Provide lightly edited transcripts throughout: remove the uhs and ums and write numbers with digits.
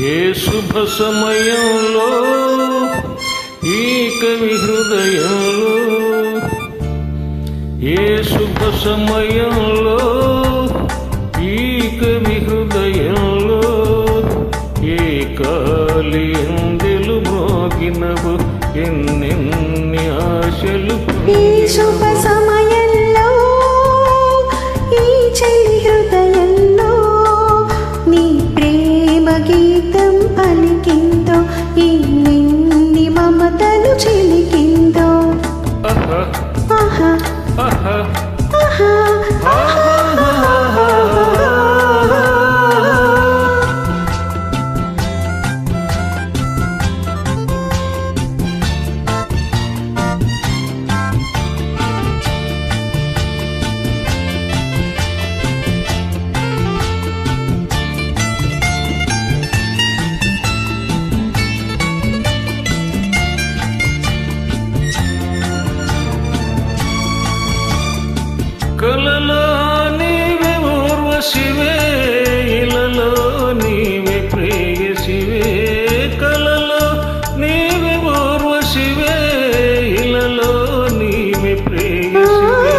ఏ శుభ సమయంలో ఈ కవి హృదయంలో, ఏ శుభ సమయంలో ఈ కవి హృదయంలో, ఏ కాలి ఎందెలు మోగినవు ఎన్నెన్ని ఆశలు. ఈ శుభ సమయంలో ఈ చెలి హృదయంలో నీ ప్రేమ గీతం పలికిందో, ఎన్నెన్ని మమతలు చిలికిందో. ఆహా ఆహా ఆహా ఆహా కలలో నీవే ఊర్వశివే, ఇలలో నీవే ప్రేయసివే. కలలో నీవే ఊర్వశివే, ఇలలో నీవే ప్రేయసివే.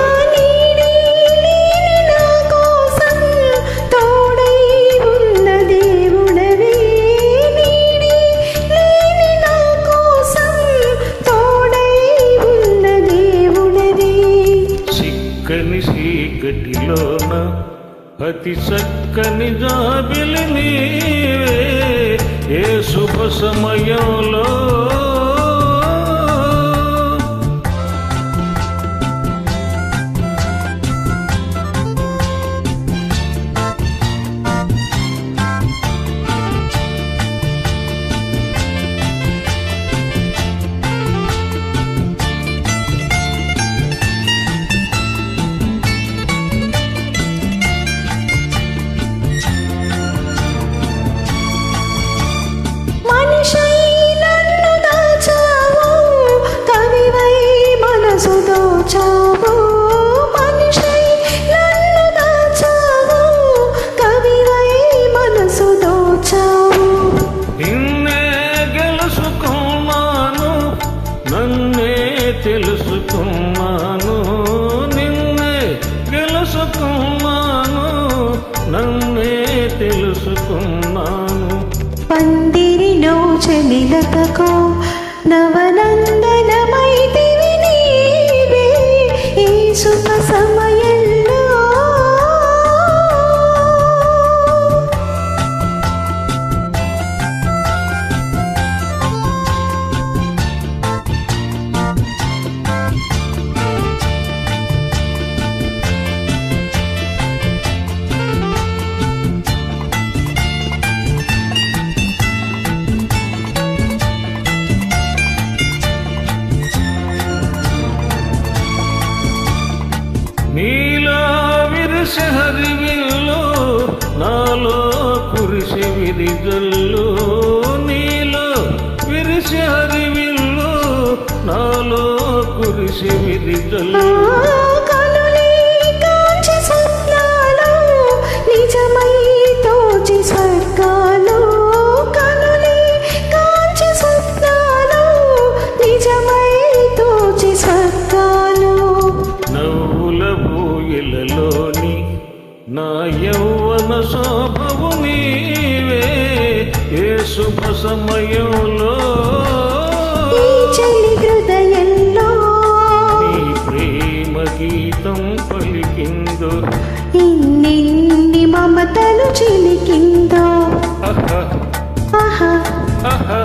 చక్కని చీకటిలోన అతి చక్కని జాబిలి నీవే, ఏ శుభ సమయంలో. నిన్నే గెలుసుకున్నాను, నన్నే తెలుసుకున్నాను. నిన్నే గెలుసుకున్నాను, నన్నే తెలుసుకున్నాను. పందిరిలో చెలిలకో నవనందనమైతివి నీవే, ఈ శుభ సమయంలో. నీలో విరిసె హరివిల్లు, నాలో కురిసె విరిజల్లు. నీలో విరిసె హరివిల్లు, నాలో కురిసె విరిజల్లు. నిజమై తోచి స్వర్గాలు, కనులే కాంచి స్వప్నాలు, నిజమై తోచి స్వర్గాలు. నవ్వుల ఊయలలోని నా యౌవన శోభవు నీవే, ఏ శుభ సమయంలో ఈ చెలి హృదయంలో నీ ప్రేమ గీతం పలికిందో, ఎన్నెన్ని మమతలు చిలికిందో. ఆహా ఆహా ఆహా